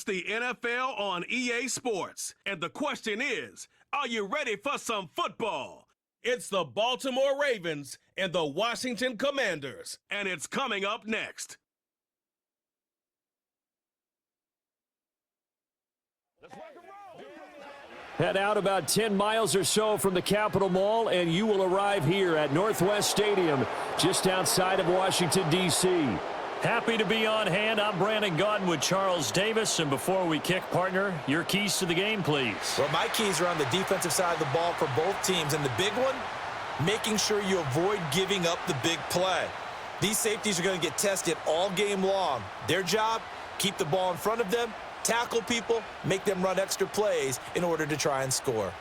the NFL on EA Sports. And the question is, are you ready for some football? It's the Baltimore Ravens and the Washington Commanders, and it's coming up next. Head out about 10 miles or so from the Capitol Mall, and you will arrive here at Northwest Stadium, just outside of Washington, D.C. Happy to be on hand. I'm Brandon Gaudin with Charles Davis. And before we kick, partner, your keys to the game, please. Well, my keys are on the defensive side of the ball for both teams. And the big one, making sure you avoid giving up the big play. These safeties are going to get tested all game long. Their job, keep the ball in front of them, tackle people, make them run extra plays in order to try and score.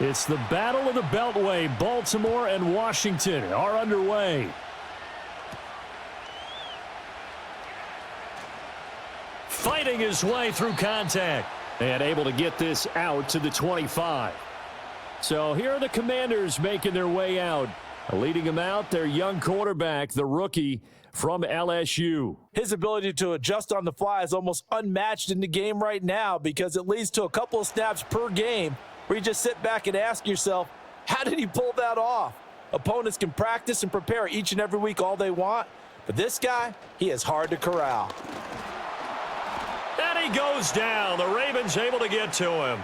It's the Battle of the Beltway. Baltimore and Washington are underway. Fighting his way through contact and able to get this out to the 25. So here are the Commanders making their way out. Leading them out, their young quarterback, the rookie from LSU. His ability to adjust on the fly is almost unmatched in the game right now because it leads to a couple of snaps per game where you just sit back and ask yourself, how did he pull that off? Opponents can practice and prepare each and every week all they want, but this guy, he is hard to corral. And he goes down. The Ravens able to get to him.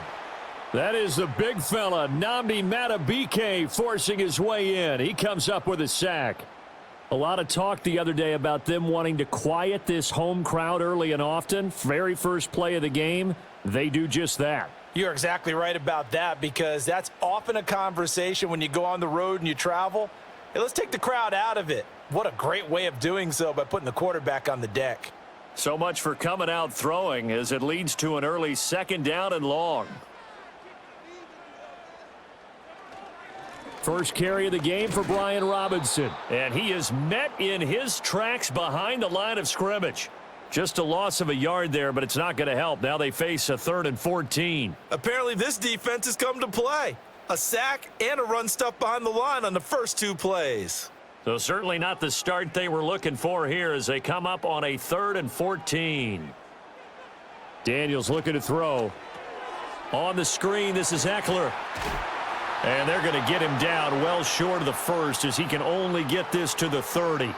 That is the big fella, Nnamdi Madubuike, forcing his way in. He comes up with a sack. A lot of talk the other day about them wanting to quiet this home crowd early and often. Very first play of the game, they do just that. You're exactly right about that because that's often a conversation when you go on the road and you travel. Hey, let's take the crowd out of it. What a great way of doing so by putting the quarterback on the deck. So much for coming out throwing as it leads to an early 2nd down and long. First carry of the game for Brian Robinson. And he is met in his tracks behind the line of scrimmage. Just a loss of a yard there, but it's not going to help. Now they face a 3rd and 14. Apparently this defense has come to play. A sack and a run stuff behind the line on the first 2 plays. So certainly not the start they were looking for here as they come up on a 3rd and 14. Daniels looking to throw. On the screen, this is Eckler. And they're going to get him down well short of the first as he can only get this to the 30.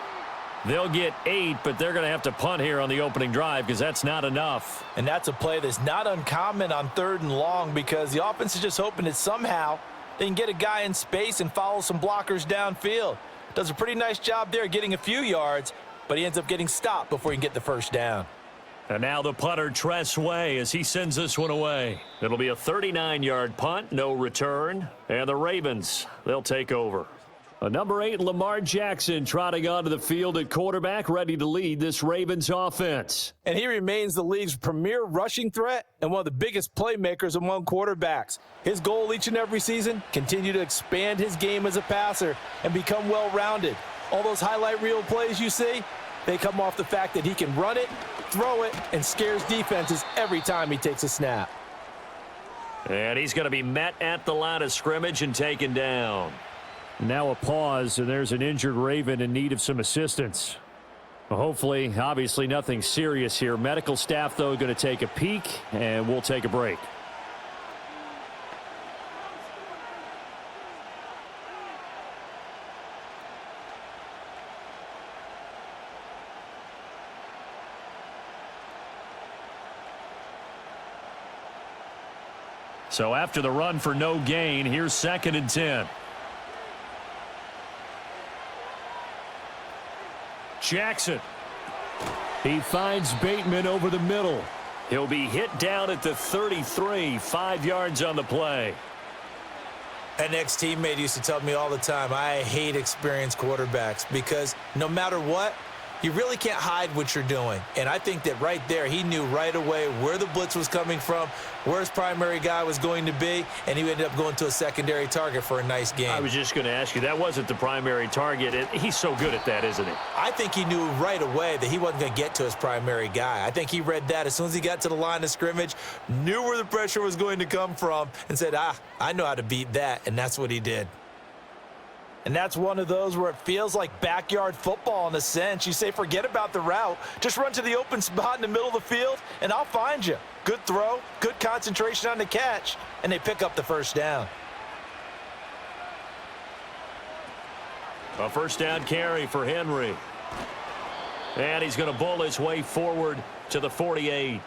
They'll get 8, but they're going to have to punt here on the opening drive because that's not enough. And that's a play that's not uncommon on 3rd and long because the offense is just hoping that somehow they can get a guy in space and follow some blockers downfield. Does a pretty nice job there getting a few yards, but he ends up getting stopped before he can get the first down. And now the punter, Tress Way, as he sends this one away. It'll be a 39-yard punt, no return. And the Ravens, they'll take over. A number 8, Lamar Jackson, trotting onto the field at quarterback, ready to lead this Ravens offense. And he remains the league's premier rushing threat and one of the biggest playmakers among quarterbacks. His goal each and every season, continue to expand his game as a passer and become well-rounded. All those highlight reel plays you see, they come off the fact that he can run it, throw it, and scares defenses every time he takes a snap. And he's going to be met at the line of scrimmage and taken down. Now a pause, and there's an injured Raven in need of some assistance. Well, hopefully, obviously nothing serious here. Medical staff, though, going to take a peek, and we'll take a break. So after the run for no gain, here's 2nd and 10. Jackson. He finds Bateman over the middle. He'll be hit down at the 33, 5 yards on the play. An ex-teammate used to tell me all the time, I hate experienced quarterbacks because no matter what, You really can't hide what you're doing. And I think that right there, he knew right away where the blitz was coming from, where his primary guy was going to be, and he ended up going to a secondary target for a nice game. I was just going to ask you, that wasn't the primary target. He's so good at that, isn't he? I think he knew right away that he wasn't going to get to his primary guy. I think he read that as soon as he got to the line of scrimmage, knew where the pressure was going to come from, and said, I know how to beat that, and that's what he did. And that's one of those where it feels like backyard football in a sense. You say, forget about the route. Just run to the open spot in the middle of the field, and I'll find you. Good throw, good concentration on the catch, and they pick up the first down. A first down carry for Henry. And he's going to bull his way forward to the 48.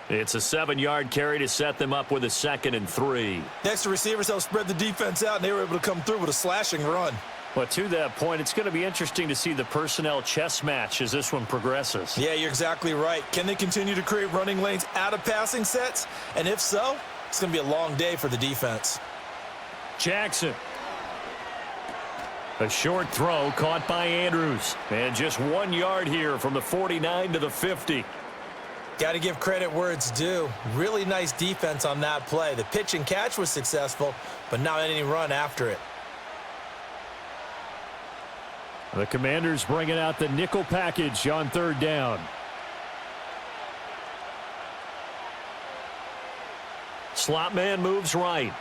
It's a 7-yard carry to set them up with a 2nd and 3. Next, the receivers helped spread the defense out, and they were able to come through with a slashing run. But to that point, it's going to be interesting to see the personnel chess match as this one progresses. Yeah, you're exactly right. Can they continue to create running lanes out of passing sets? And if so, it's going to be a long day for the defense. Jackson. A short throw caught by Andrews. And just 1 yard here from the 49 to the 50. Got to give credit where it's due. Really nice defense on that play. The pitch and catch was successful, but not any run after it. The Commanders bringing out the nickel package on 3rd down. Slot man moves right.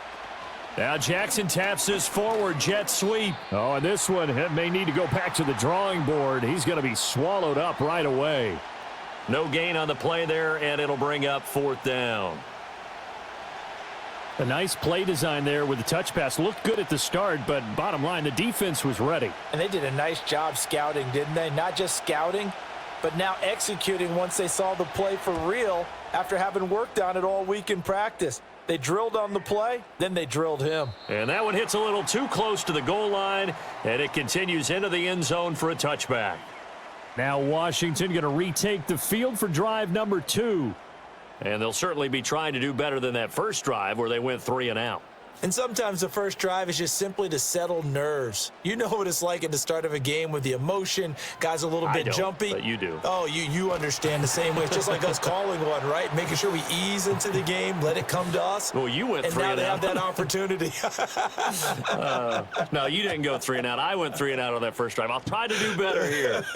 Now Jackson taps this forward jet sweep. Oh, and this one may need to go back to the drawing board. He's going to be swallowed up right away. No gain on the play there, and it'll bring up 4th down. A nice play design there with the touch pass. Looked good at the start, but bottom line, the defense was ready. And they did a nice job scouting, didn't they? Not just scouting, but now executing once they saw the play for real after having worked on it all week in practice. They drilled on the play, then they drilled him. And that one hits a little too close to the goal line, and it continues into the end zone for a touchback. Now Washington going to retake the field for drive number 2. And they'll certainly be trying to do better than that first drive where they went 3 and out. And sometimes the first drive is just simply to settle nerves. You know what it's like at the start of a game with the emotion. Guys a little bit jumpy. But you do. Oh, you understand the same way. It's just like us calling one, right? Making sure we ease into the game, let it come to us. Well, you went 3 and out. And now they have that opportunity. No, you didn't go 3 and out. I went 3 and out on that first drive. I'll try to do better here.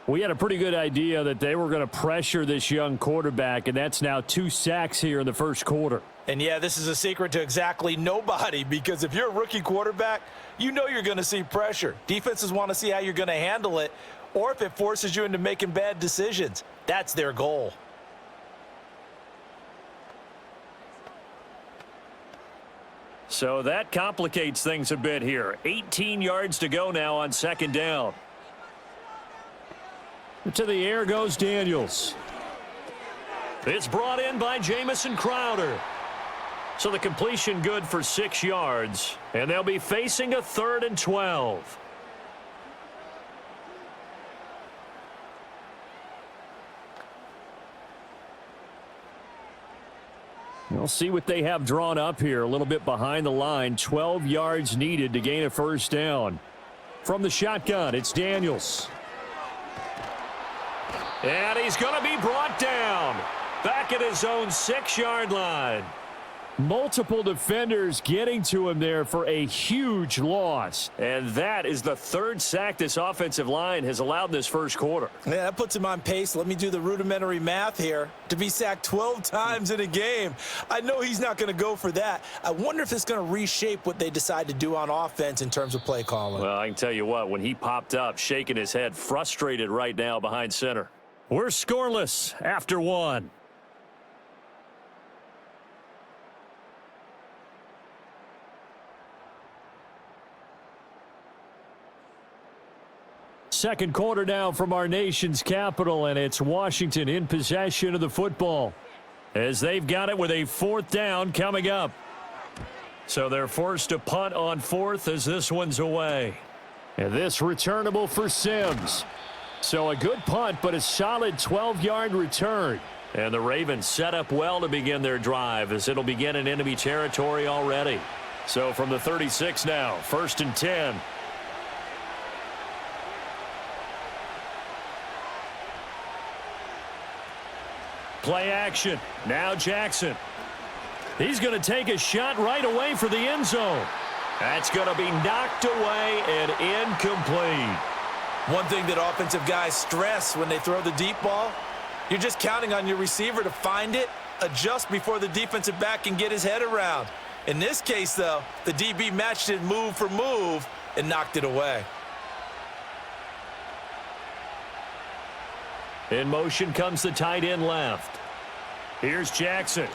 We had a pretty good idea that they were going to pressure this young quarterback, and that's now 2 sacks here in the first quarter. And, yeah, this is a secret to exactly nobody, because if you're a rookie quarterback, you know you're going to see pressure. Defenses want to see how you're going to handle it, or if it forces you into making bad decisions. That's their goal. So that complicates things a bit here. 18 yards to go now on 2nd down. To the air goes Daniels. It's brought in by Jamison Crowder. So the completion good for 6 yards. And they'll be facing a 3rd and 12. We'll see what they have drawn up here. A little bit behind the line. 12 yards needed to gain a first down. From the shotgun, it's Daniels. And he's going to be brought down back at his own 6-yard line. Multiple defenders getting to him there for a huge loss. And that is the 3rd sack this offensive line has allowed this first quarter. Yeah, that puts him on pace. Let me do the rudimentary math here. To be sacked 12 times in a game. I know he's not going to go for that. I wonder if it's going to reshape what they decide to do on offense in terms of play calling. Well, I can tell you what, when he popped up, shaking his head, frustrated right now behind center. We're scoreless after 1. Second quarter now from our nation's capital, and it's Washington in possession of the football as they've got it with a 4th down coming up. So they're forced to punt on 4th as this one's away. And this returnable for Sims. So a good punt, but a solid 12-yard return. And the Ravens set up well to begin their drive as it'll begin in enemy territory already. So from the 36 now, 1st and 10. Play action. Now Jackson. He's going to take a shot right away for the end zone. That's going to be knocked away and incomplete. One thing that offensive guys stress when they throw the deep ball, you're just counting on your receiver to find it, adjust before the defensive back can get his head around. In this case, though, the DB matched it move for move and knocked it away. In motion comes the tight end left. Here's Jackson.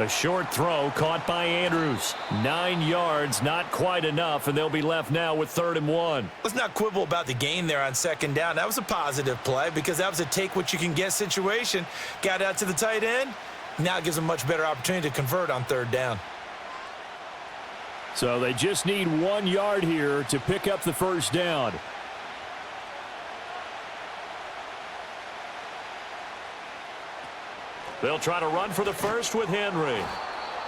A short throw caught by Andrews. 9 yards, not quite enough, and they'll be left now with 3rd and 1. Let's not quibble about the gain there on 2nd down. That was a positive play because that was a take-what-you-can-get situation. Got out to the tight end. Now it gives them a much better opportunity to convert on 3rd down. So they just need 1 yard here to pick up the 1st down. They'll try to run for the 1st with Henry.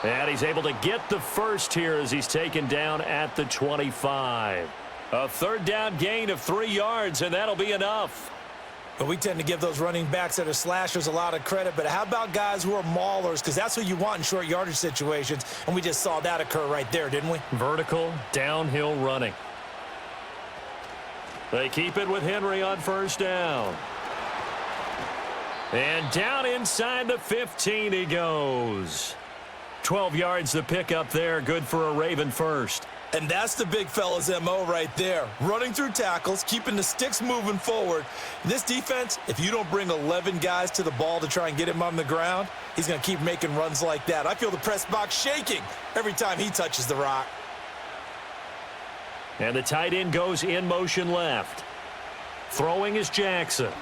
And he's able to get the 1st here as he's taken down at the 25. A 3rd down gain of 3 yards, and that'll be enough. But we tend to give those running backs that are slashers a lot of credit. But how about guys who are maulers? Because that's who you want in short yardage situations. And we just saw that occur right there, didn't we? Vertical, downhill running. They keep it with Henry on 1st down. And down inside the 15 he goes. 12 yards the pickup there. Good for a Raven 1st. And that's the big fella's MO right there. Running through tackles, keeping the sticks moving forward. This defense, if you don't bring 11 guys to the ball to try and get him on the ground, he's going to keep making runs like that. I feel the press box shaking every time he touches the rock. And the tight end goes in motion left. Throwing is Jackson.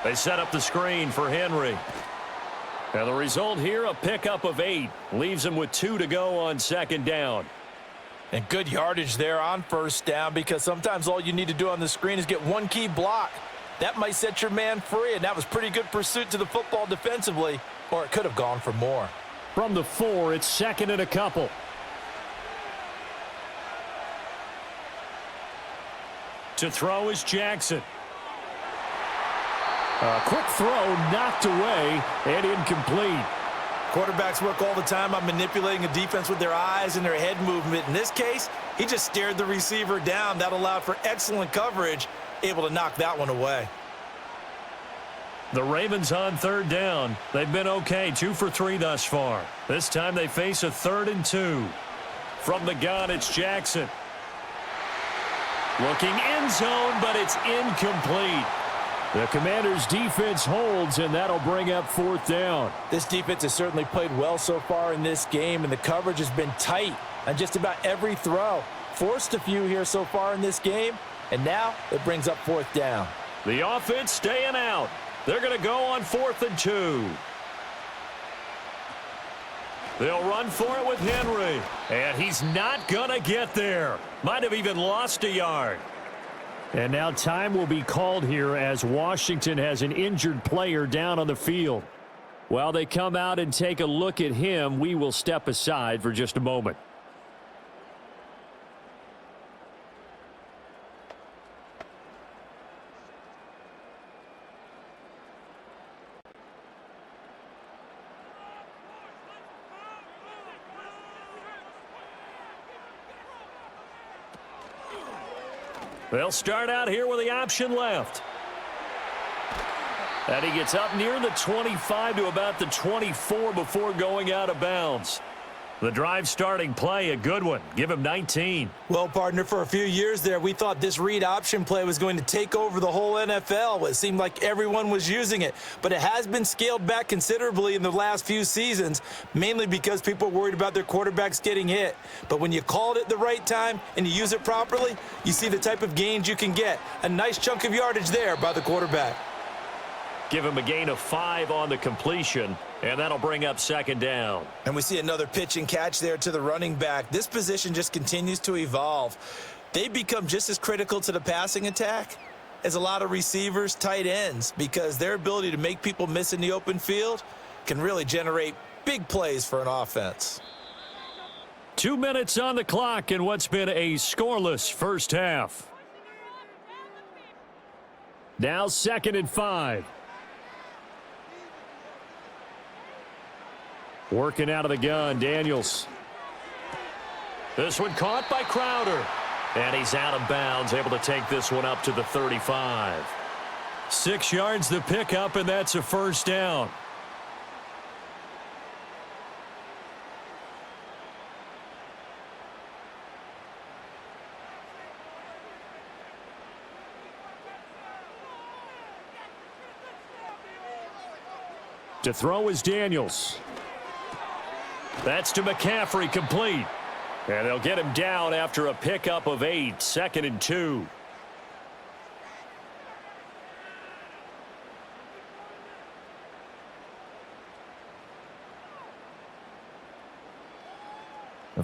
They set up the screen for Henry. And the result here, a pickup of 8. Leaves him with 2 to go on 2nd down. And good yardage there on 1st down because sometimes all you need to do on the screen is get one key block. That might set your man free, and that was pretty good pursuit to the football defensively, or it could have gone for more. From the 4, it's 2nd and a couple. To throw is Jackson. A quick throw knocked away and incomplete. Quarterbacks work all the time on manipulating a defense with their eyes and their head movement. In this case, he just stared the receiver down. That allowed for excellent coverage, able to knock that one away. The Ravens on 3rd down. They've been okay, 2 for 3 thus far. This time they face a 3rd and 2. From the gun, it's Jackson. Looking end zone, but it's incomplete. The Commanders' defense holds, and that'll bring up 4th down. This defense has certainly played well so far in this game, and the coverage has been tight on just about every throw. Forced a few here so far in this game, and now it brings up 4th down. The offense staying out. They're going to go on 4th and 2. They'll run for it with Henry, and he's not going to get there. Might have even lost a yard. And now time will be called here as Washington has an injured player down on the field. While they come out and take a look at him, we will step aside for just a moment. They'll start out here with the option left. And he gets up near the 25 to about the 24 before going out of bounds. The drive starting play, a good one. Give him 19. Well, partner, for a few years there, we thought this read option play was going to take over the whole NFL. It seemed like everyone was using it. But it has been scaled back considerably in the last few seasons, mainly because people are worried about their quarterbacks getting hit. But when you call it at the right time and you use it properly, you see the type of gains you can get. A nice chunk of yardage there by the quarterback. Give him a gain of 5 on the completion, and that'll bring up 2nd down. And we see another pitch and catch there to the running back. This position just continues to evolve. They become just as critical to the passing attack as a lot of receivers, tight ends, because their ability to make people miss in the open field can really generate big plays for an offense. 2 minutes on the clock in what's been a scoreless first half. Now 2nd and 5. Working out of the gun, Daniels. This one caught by Crowder. And he's out of bounds, able to take this one up to the 35. 6 yards the pickup, and that's a first down. To throw is Daniels. That's to McCaffrey, complete. And they'll get him down after a pickup of 8, 2nd and 2.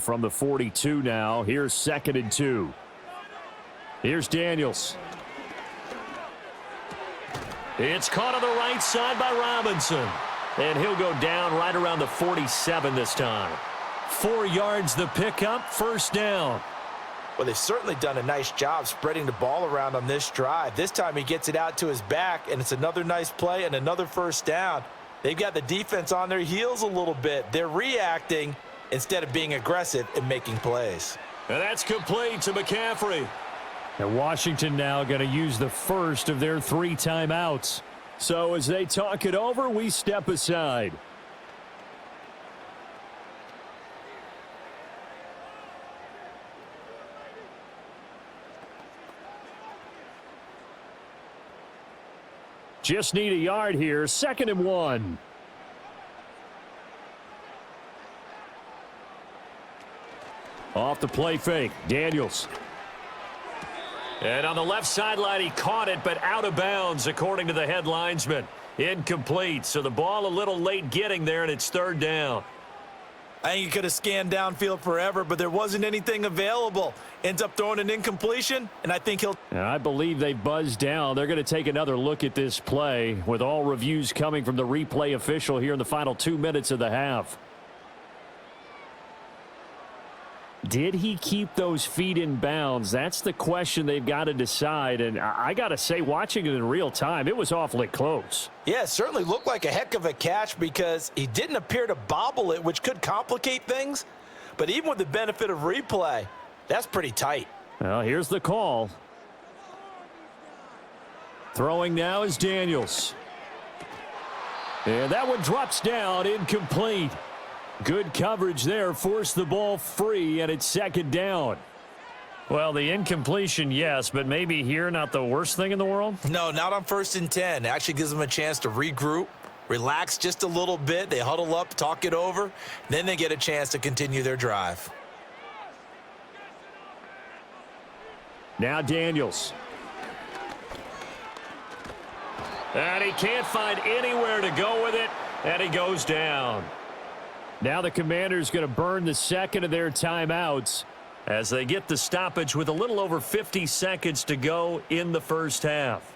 From the 42 now, here's 2nd and 2. Here's Daniels. It's caught on the right side by Robinson. And he'll go down right around the 47 this time. 4 yards the pickup, first down. Well, they've certainly done a nice job spreading the ball around on this drive. This time he gets it out to his back, and it's another nice play and another first down. They've got the defense on their heels a little bit. They're reacting instead of being aggressive and making plays. And that's complete to McCaffrey. And Washington now going to use the first of their 3 timeouts. So as they talk it over, we step aside. Just need a yard here, 2nd and 1. Off the play fake, Daniels. And on the left sideline, he caught it, but out of bounds, according to the head linesman. Incomplete, so the ball a little late getting there, and it's 3rd down. I think he could have scanned downfield forever, but there wasn't anything available. Ends up throwing an incompletion, and I think he'll... And I believe they buzzed down. They're going to take another look at this play, with all reviews coming from the replay official here in the final 2 minutes of the half. Did he keep those feet in bounds? That's the question they've got to decide. And I got to say, watching it in real time, it was awfully close. Yeah, it certainly looked like a heck of a catch because he didn't appear to bobble it, which could complicate things. But even with the benefit of replay, that's pretty tight. Well, here's the call. Throwing now is Daniels. And that one drops down, incomplete. Good coverage there, forced the ball free, and it's 2nd down. Well, the incompletion, yes, but maybe here not the worst thing in the world? No, not on 1st and 10. It actually gives them a chance to regroup, relax just a little bit. They huddle up, talk it over, then they get a chance to continue their drive. Now Daniels. And he can't find anywhere to go with it, and he goes down. Now the Commanders going to burn the 2nd of their timeouts as they get the stoppage with a little over 50 seconds to go in the first half.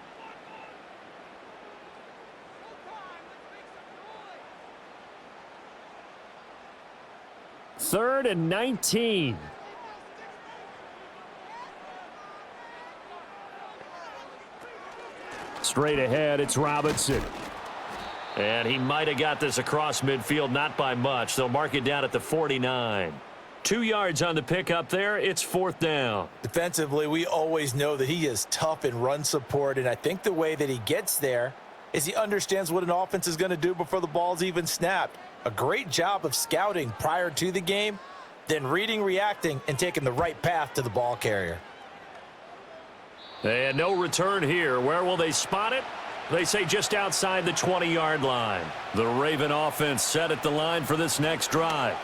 Third and 19. Straight ahead, it's Robinson. And he might have got this across midfield, not by much. They'll mark it down at the 49. 2 yards on the pickup there. It's 4th down. Defensively, we always know that he is tough in run support, and I think the way that he gets there is he understands what an offense is going to do before the ball's even snapped. A great job of scouting prior to the game, then reading, reacting, and taking the right path to the ball carrier. And no return here. Where will they spot it? They say just outside the 20-yard line. The Raven offense set at the line for this next drive.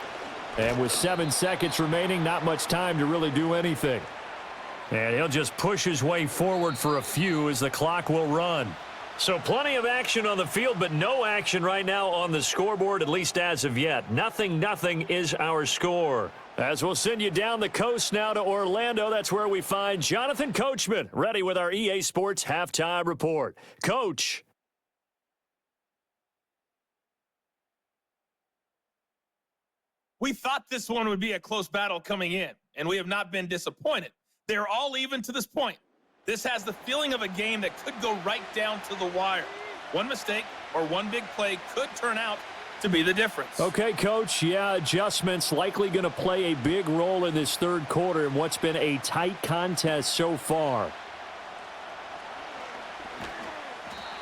And with 7 seconds remaining, not much time to really do anything. And he'll just push his way forward for a few as the clock will run. So plenty of action on the field, but no action right now on the scoreboard, at least as of yet. 0-0 is our score. As we'll send you down the coast now to Orlando, that's where we find Jonathan Coachman, ready with our EA Sports Halftime Report. Coach. We thought this one would be a close battle coming in, and we have not been disappointed. They're all even to this point. This has the feeling of a game that could go right down to the wire. One mistake or one big play could turn out to be the difference. Okay, Coach. Yeah, adjustments likely going to play a big role in this third quarter in what's been a tight contest so far.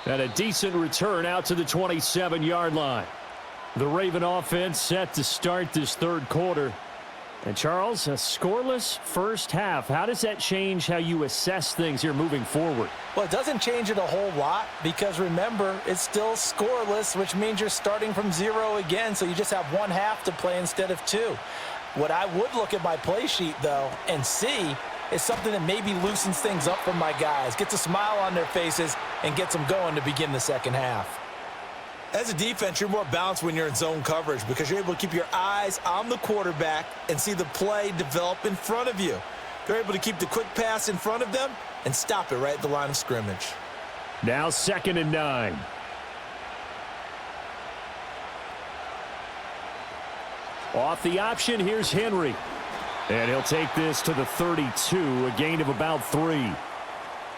And a decent return out to the 27-yard line. The Raven offense set to start this third quarter. And, Charles, a scoreless first half. How does that change how you assess things here moving forward? Well, it doesn't change it a whole lot because, remember, it's still scoreless, which means you're starting from 0 again, so you just have one half to play instead of 2. What I would look at my play sheet, though, and see is something that maybe loosens things up for my guys, gets a smile on their faces, and gets them going to begin the second half. As a defense, you're more balanced when you're in zone coverage because you're able to keep your eyes on the quarterback and see the play develop in front of you. You're able to keep the quick pass in front of them and stop it right at the line of scrimmage. Now 2nd and 9. Off the option, here's Henry. And he'll take this to the 32, a gain of about 3.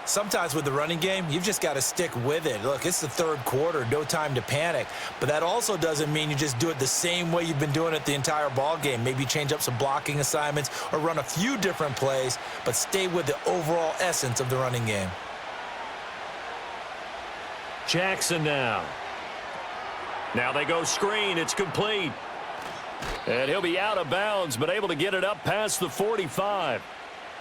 Sometimes with the running game, you've just got to stick with it. Look, it's the third quarter, no time to panic. But that also doesn't mean you just do it the same way you've been doing it the entire ball game. Maybe change up some blocking assignments or run a few different plays, but stay with the overall essence of the running game. Jackson now. Now they go screen. It's complete. And he'll be out of bounds, but able to get it up past the 45.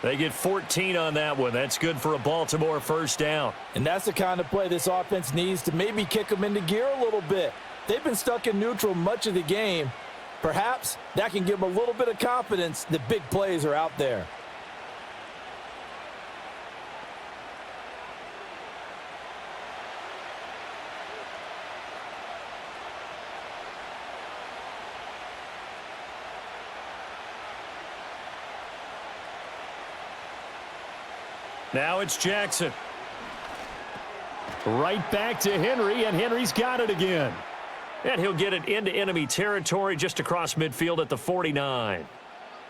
They get 14 on that one. That's good for a Baltimore first down. And that's the kind of play this offense needs to maybe kick them into gear a little bit. They've been stuck in neutral much of the game. Perhaps that can give them a little bit of confidence that big plays are out there. Now it's Jackson. Right back to Henry, and Henry's got it again. And he'll get it into enemy territory just across midfield at the 49.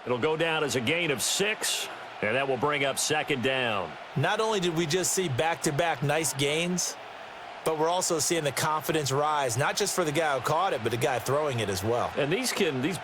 It'll go down as a gain of 6, and that will bring up 2nd down. Not only did we just see back-to-back nice gains, but we're also seeing the confidence rise, not just for the guy who caught it, but the guy throwing it as well. And these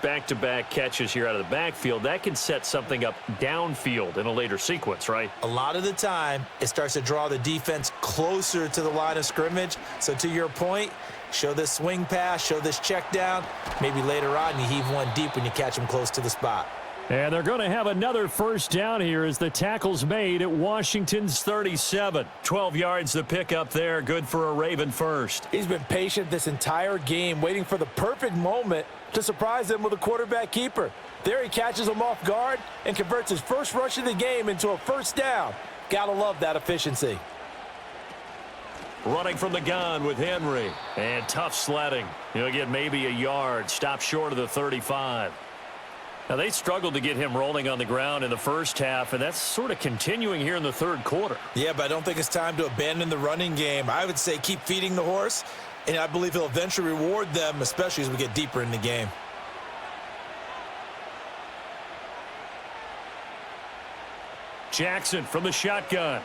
back-to-back catches here out of the backfield, that can set something up downfield in a later sequence, right? A lot of the time, it starts to draw the defense closer to the line of scrimmage. So to your point, show this swing pass, show this check down. Maybe later on you heave one deep when you catch them close to the spot. And they're going to have another first down here as the tackle's made at Washington's 37. 12 yards to pick up there. Good for a Raven first. He's been patient this entire game, waiting for the perfect moment to surprise them with a quarterback keeper. There he catches them off guard and converts his first rush of the game into a first down. Gotta love that efficiency. Running from the gun with Henry. And tough sledding. He'll get maybe a yard. Stop short of the 35. Now, they struggled to get him rolling on the ground in the first half, and that's sort of continuing here in the third quarter. Yeah, but I don't think it's time to abandon the running game. I would say keep feeding the horse, and I believe he'll eventually reward them, especially as we get deeper in the game. Jackson from the shotgun.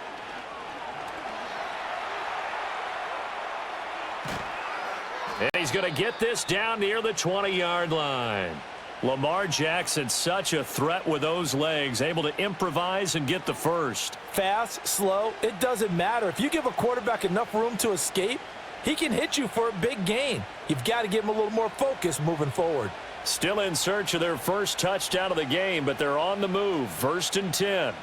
And he's going to get this down near the 20-yard line. Lamar Jackson, such a threat with those legs, able to improvise and get the first. Fast, slow, it doesn't matter. If you give a quarterback enough room to escape, he can hit you for a big gain. You've got to give him a little more focus moving forward. Still in search of their first touchdown of the game, but they're on the move. 1st and 10.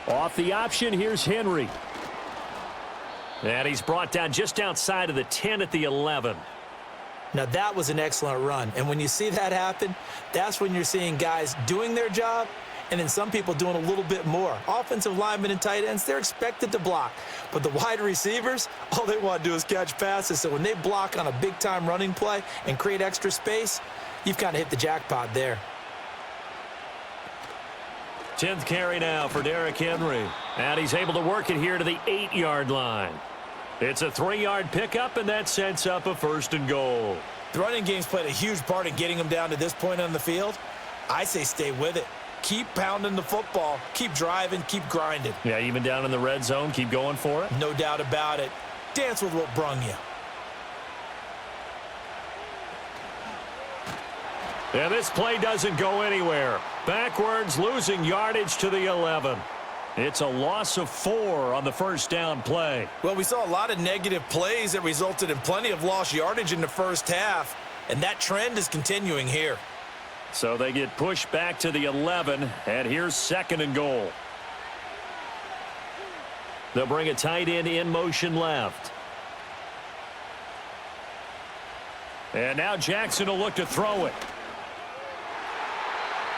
Off the option, here's Henry. And he's brought down just outside of the 10 at the 11. Now, that was an excellent run. And when you see that happen, that's when you're seeing guys doing their job and then some people doing a little bit more. Offensive linemen and tight ends, they're expected to block. But the wide receivers, all they want to do is catch passes. So when they block on a big-time running play and create extra space, you've kind of hit the jackpot there. 10th carry now for Derrick Henry. And he's able to work it here to the 8-yard line. It's a 3-yard pickup, and that sets up a 1st and goal. The running game's played a huge part in getting them down to this point on the field. I say stay with it. keep pounding the football, keep driving, keep grinding. Yeah, even down in the red zone, keep going for it. No doubt about it. Dance with what brung you. Yeah, this play doesn't go anywhere. Backwards, losing yardage to the 11. It's a loss of 4 on the first down play. Well, we saw a lot of negative plays that resulted in plenty of lost yardage in the first half, and that trend is continuing here. So they get pushed back to the 11, and here's 2nd and goal. They'll bring a tight end in motion left. And now Jackson will look to throw it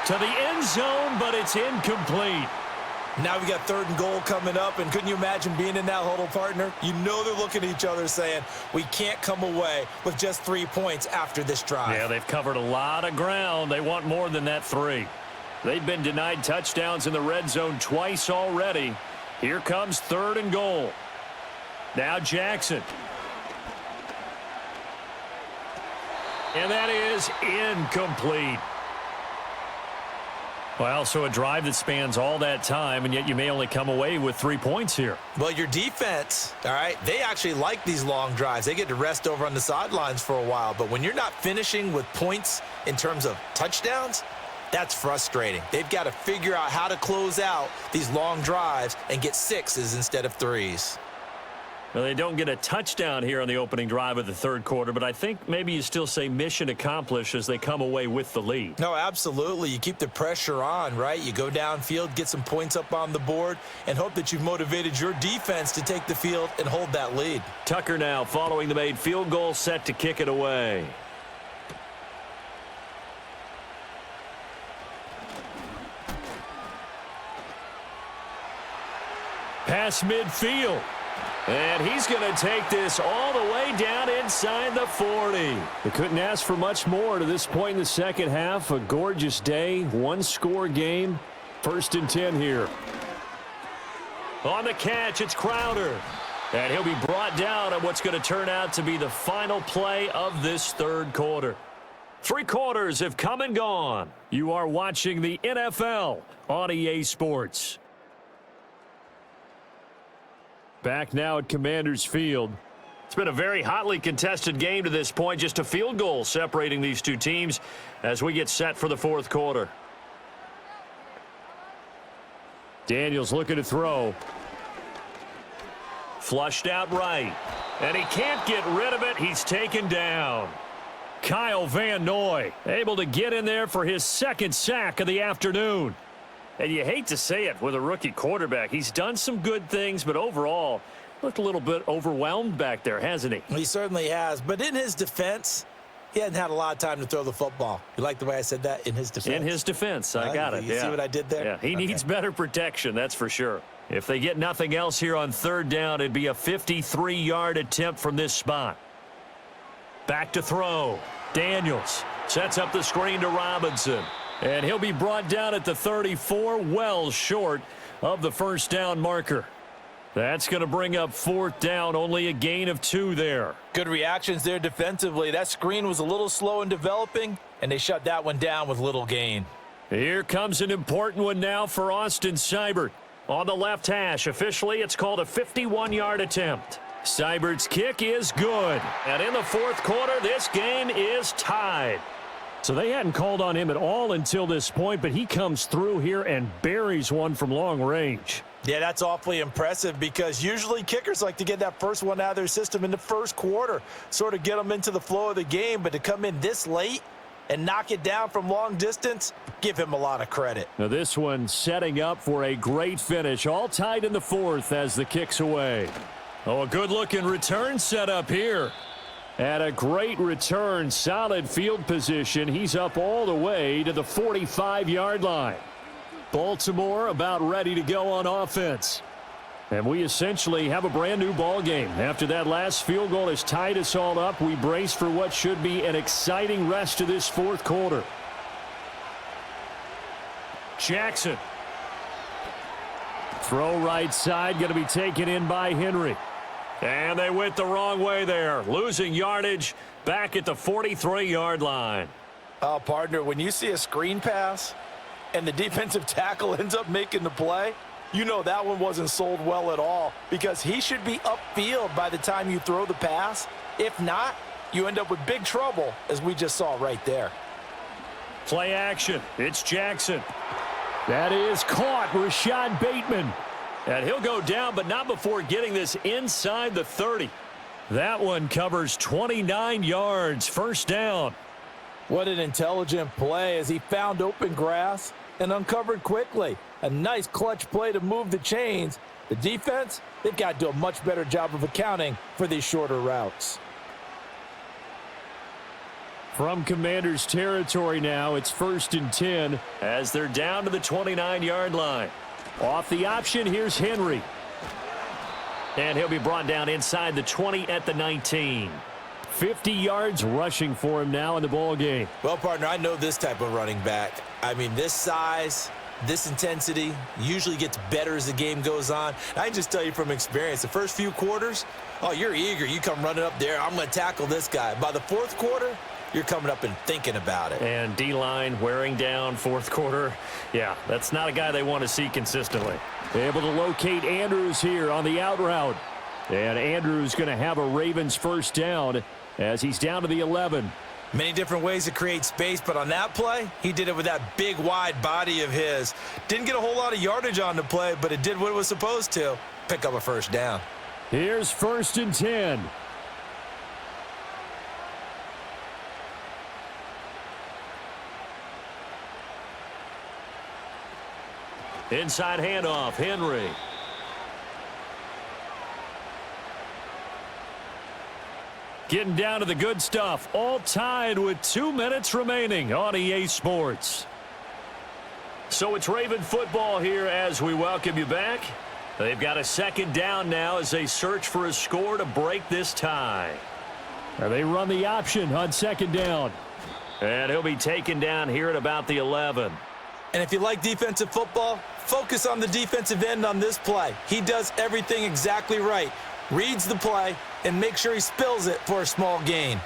to the end zone, but it's incomplete. Now we got 3rd and goal coming up, and couldn't you imagine being in that huddle, partner? You know they're looking at each other saying, we can't come away with just 3 points after this drive. Yeah, they've covered a lot of ground. They want more than that 3. They've been denied touchdowns in the red zone twice already. Here comes 3rd and goal. Now Jackson. And that is incomplete. Well, so a drive that spans all that time, and yet you may only come away with 3 points here. Well, your defense, all right, they actually like these long drives. They get to rest over on the sidelines for a while. But when you're not finishing with points in terms of touchdowns, that's frustrating. They've got to figure out how to close out these long drives and get 6s instead of 3s. Well, they don't get a touchdown here on the opening drive of the 3rd quarter, but I think maybe you still say mission accomplished as they come away with the lead. No, absolutely. You keep the pressure on, right? You go downfield, get some points up on the board, and hope that you've motivated your defense to take the field and hold that lead. Tucker now following the made field goal, set to kick it away. Pass midfield. And he's going to take this all the way down inside the 40. They couldn't ask for much more to this point in the second half. A gorgeous day, 1-score game. 1st and 10 here. On the catch, it's Crowder. And he'll be brought down on what's going to turn out to be the final play of this 3rd quarter. 3 quarters have come and gone. You are watching the NFL on EA Sports. Back now at Commanders Field. It's been a very hotly contested game to this point. Just a field goal separating these two teams as we get set for the 4th quarter. Daniels looking to throw. Flushed out right. And he can't get rid of it. He's taken down. Kyle Van Noy able to get in there for his 2nd sack of the afternoon. And you hate to say it with a rookie quarterback. He's done some good things, but overall, looked a little bit overwhelmed back there, hasn't he? He certainly has. But in his defense, he hadn't had a lot of time to throw the football. You like the way I said that? In his defense? In his defense. I got it. You see what I did there? Yeah, he needs better protection, that's for sure. If they get nothing else here on 3rd down, it'd be a 53-yard attempt from this spot. Back to throw. Daniels sets up the screen to Robinson. And he'll be brought down at the 34, well short of the 1st down marker. That's going to bring up 4th down, only a gain of 2 there. Good reactions there defensively. That screen was a little slow in developing, and they shut that one down with little gain. Here comes an important one now for Austin Seibert. On the left hash, officially it's called a 51-yard attempt. Seibert's kick is good. And in the 4th quarter, this game is tied. So they hadn't called on him at all until this point, but he comes through here and buries one from long range. Yeah, that's awfully impressive because usually kickers like to get that first one out of their system in the 1st quarter, sort of get them into the flow of the game, but to come in this late and knock it down from long distance, give him a lot of credit. Now this one setting up for a great finish, all tied in the 4th as the kick's away. Oh, a good-looking return set up here. And a great return, solid field position. He's up all the way to the 45-yard line. Baltimore about ready to go on offense. And we essentially have a brand-new ball game. After that last field goal has tied us all up, we brace for what should be an exciting rest of this 4th quarter. Jackson. Throw right side, going to be taken in by Henry. And they went the wrong way there, losing yardage back at the 43-yard line. Partner, when you see a screen pass and the defensive tackle ends up making the play, you know that one wasn't sold well at all, because he should be upfield by the time you throw the pass. If not, you end up with big trouble, as we just saw right there. Play action. It's Jackson. That is caught. Rashad Bateman. And he'll go down, but not before getting this inside the 30. That one covers 29 yards. First down. What an intelligent play as he found open grass and uncovered quickly. A nice clutch play to move the chains. The defense, they've got to do a much better job of accounting for these shorter routes. From Commanders territory now, it's 1st and 10 as they're down to the 29-yard line. Off the option, here's Henry. And he'll be brought down inside the 20 at the 19. 50 yards rushing for him now in the ball game. Well, partner, I know this type of running back. I mean, this size, this intensity usually gets better as the game goes on. I can just tell you from experience, the first few quarters, oh, you're eager. You come running up there, I'm going to tackle this guy. By the fourth quarter, you're coming up and thinking about it. And D-line wearing down fourth quarter. Yeah, that's not a guy they want to see consistently. Able to locate Andrews here on the out route. And Andrews going to have a Ravens first down as he's down to the 11. Many different ways to create space, but on that play, he did it with that big, wide body of his. Didn't get a whole lot of yardage on the play, but it did what it was supposed to. Pick up a first down. Here's 1st and 10. Inside handoff, Henry. Getting down to the good stuff. All tied with 2 minutes remaining on EA Sports. So it's Raven football here as we welcome you back. They've got a second down now as they search for a score to break this tie. They run the option on second down. And he'll be taken down here at about the 11. And if you like defensive football, focus on the defensive end on this play. He does everything exactly right. Reads the play and makes sure he spills it for a small gain.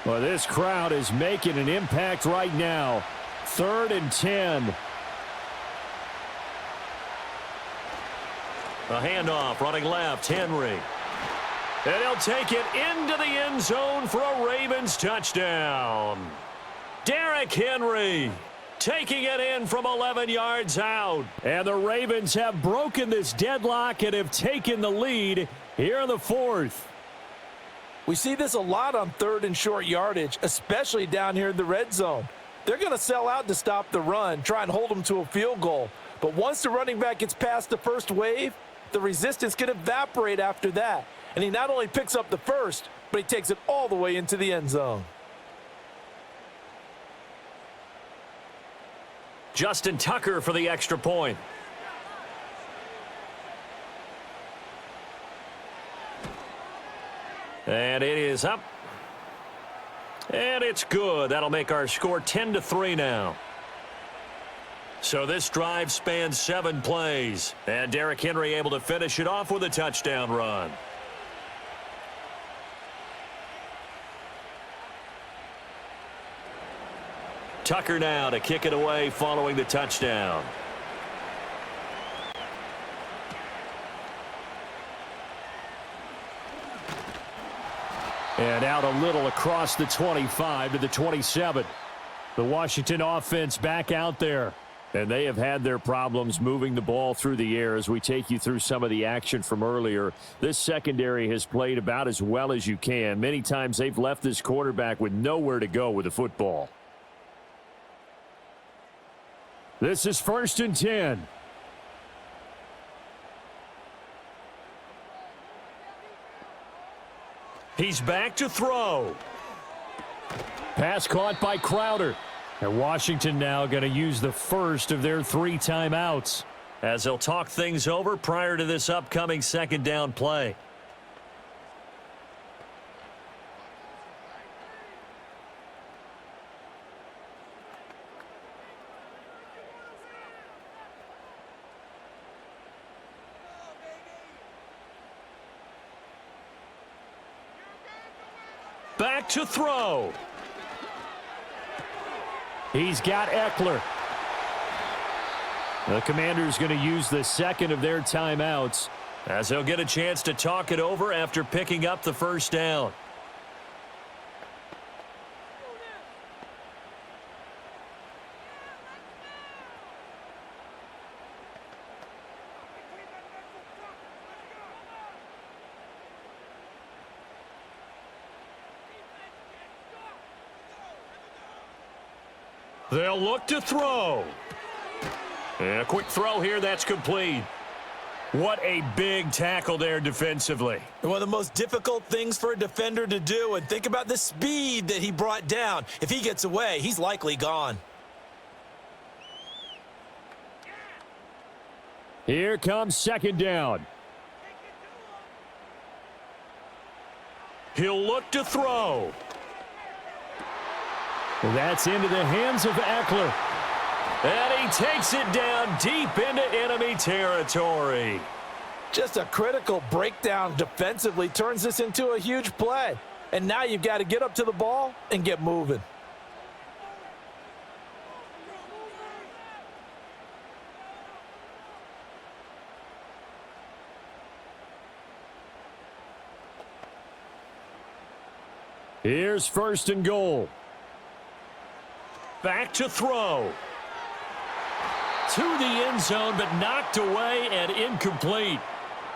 Well, this crowd is making an impact right now. 3rd and 10. A handoff running left, Henry. And he'll take it into the end zone for a Ravens touchdown. Derrick Henry taking it in from 11 yards out. And the Ravens have broken this deadlock and have taken the lead here in the 4th. We see this a lot on 3rd and short yardage, especially down here in the red zone. They're going to sell out to stop the run, try and hold them to a field goal. But once the running back gets past the first wave, the resistance can evaporate after that. And he not only picks up the first, but he takes it all the way into the end zone. Justin Tucker for the extra point. And it is up. And it's good. That'll make our score 10-3 now. So this drive spans 7 plays. And Derrick Henry able to finish it off with a touchdown run. Tucker now to kick it away following the touchdown. And out a little across the 25 to the 27. The Washington offense back out there. And they have had their problems moving the ball through the air as we take you through some of the action from earlier. This secondary has played about as well as you can. Many times they've left this quarterback with nowhere to go with the football. This is 1st and 10. He's back to throw. Pass caught by Crowder. And Washington now going to use the first of their 3 timeouts as they'll talk things over prior to this upcoming second down play. Back to throw. He's got Eckler. The Commanders going to use the second of their timeouts as they'll get a chance to talk it over after picking up the first down. They'll look to throw. And a quick throw here, that's complete. What a big tackle there defensively. One of the most difficult things for a defender to do, and think about the speed that he brought down. If he gets away, he's likely gone. Here comes second down. He'll look to throw. That's into the hands of Eckler. And he takes it down deep into enemy territory. Just a critical breakdown defensively turns this into a huge play. And now you've got to get up to the ball and get moving. Here's first and goal. Back to throw. To the end zone, but knocked away and incomplete.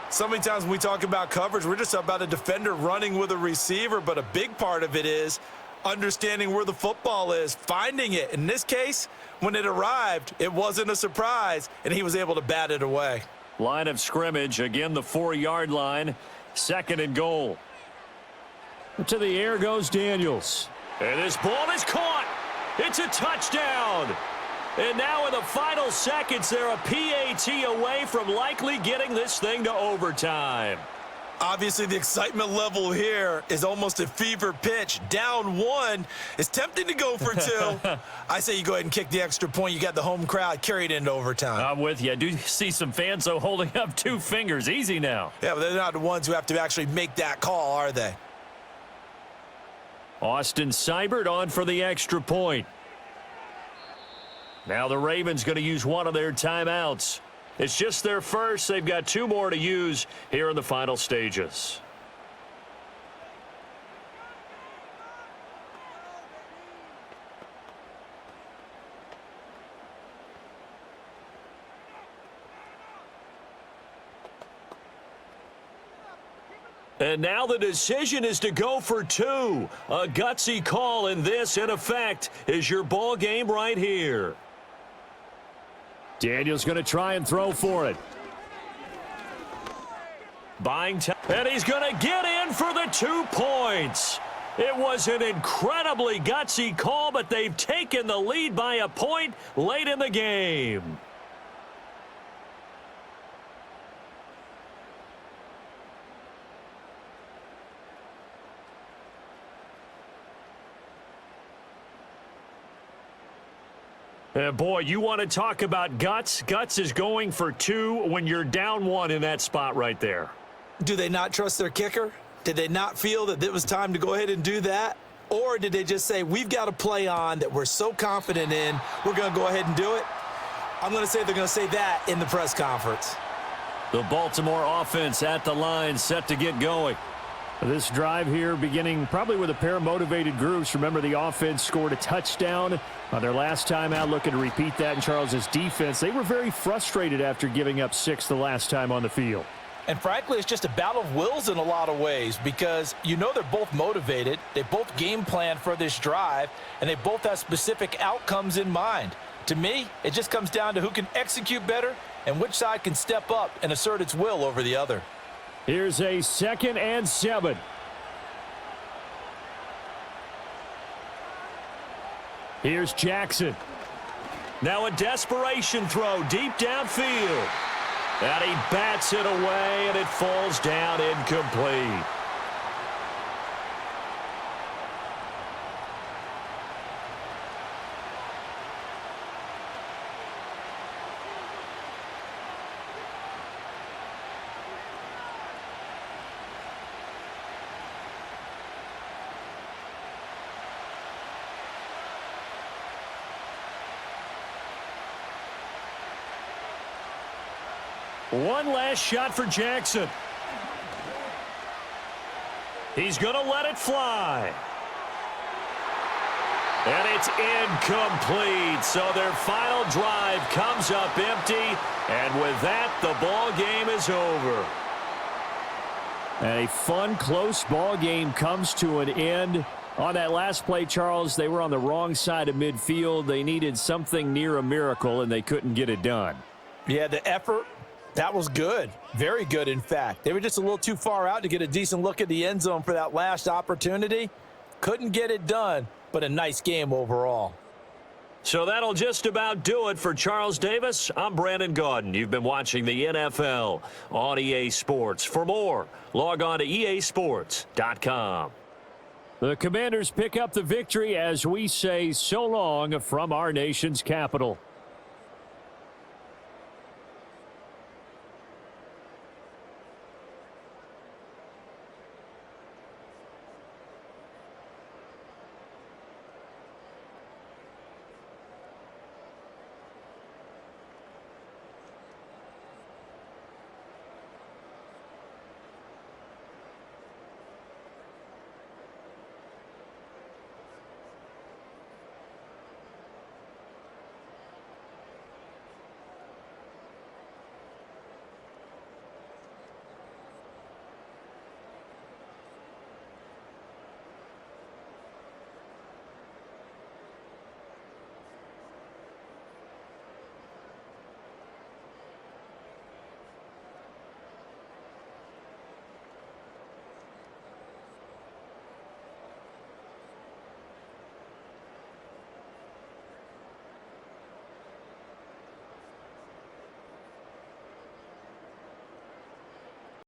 So many times when we talk about coverage, we're just about a defender running with a receiver, but a big part of it is understanding where the football is, finding it. In this case, when it arrived, it wasn't a surprise, and he was able to bat it away. Line of scrimmage, again the 4-yard line, second and goal. To the air goes Daniels. And this ball is caught. It's a touchdown. And now in the final seconds, they're a PAT away from likely getting this thing to overtime. Obviously, the excitement level here is almost a fever pitch. Down one. It's tempting to go for two. I say you go ahead and kick the extra point. You got the home crowd carried into overtime. I'm with you. I do see some fans, though, holding up 2 fingers. Easy now. Yeah, but they're not the ones who have to actually make that call, are they? Austin Seibert on for the extra point. Now the Ravens going to use one of their timeouts. It's just their first. They've got 2 more to use here in the final stages. And now the decision is to go for 2. A gutsy call, and this, in effect, is your ball game right here. Daniels going to try and throw for it. Buying time, and he's going to get in for the 2 points. It was an incredibly gutsy call, but they've taken the lead by a point late in the game. Boy, you want to talk about guts? Guts is going for 2 when you're down 1 in that spot right there. Do they not trust their kicker? Did they not feel that it was time to go ahead and do that? Or did they just say, we've got a play on that we're so confident in, we're going to go ahead and do it? I'm going to say they're going to say that in the press conference. The Baltimore offense at the line, set to get going. This drive here beginning probably with a pair of motivated groups. Remember, the offense scored a touchdown on their last time out, looking to repeat that in Charles's defense. They were very frustrated after giving up 6 the last time on the field. And frankly, it's just a battle of wills in a lot of ways because you know they're both motivated. They both game plan for this drive, and they both have specific outcomes in mind. To me, it just comes down to who can execute better and which side can step up and assert its will over the other. Here's a 2nd and 7. Here's Jackson. Now a desperation throw deep downfield. And he bats it away, and it falls down incomplete. One last shot for Jackson. He's going to let it fly. And it's incomplete. So their final drive comes up empty. And with that, the ball game is over. And a fun, close ball game comes to an end. On that last play, Charles, they were on the wrong side of midfield. They needed something near a miracle, and they couldn't get it done. Yeah, the effort, that was good. Very good, in fact. They were just a little too far out to get a decent look at the end zone for that last opportunity. Couldn't get it done, but a nice game overall. So that'll just about do it for Charles Davis. I'm Brandon Gaudin. You've been watching the NFL on EA Sports. For more, log on to easports.com. The Commanders pick up the victory as we say so long from our nation's capital.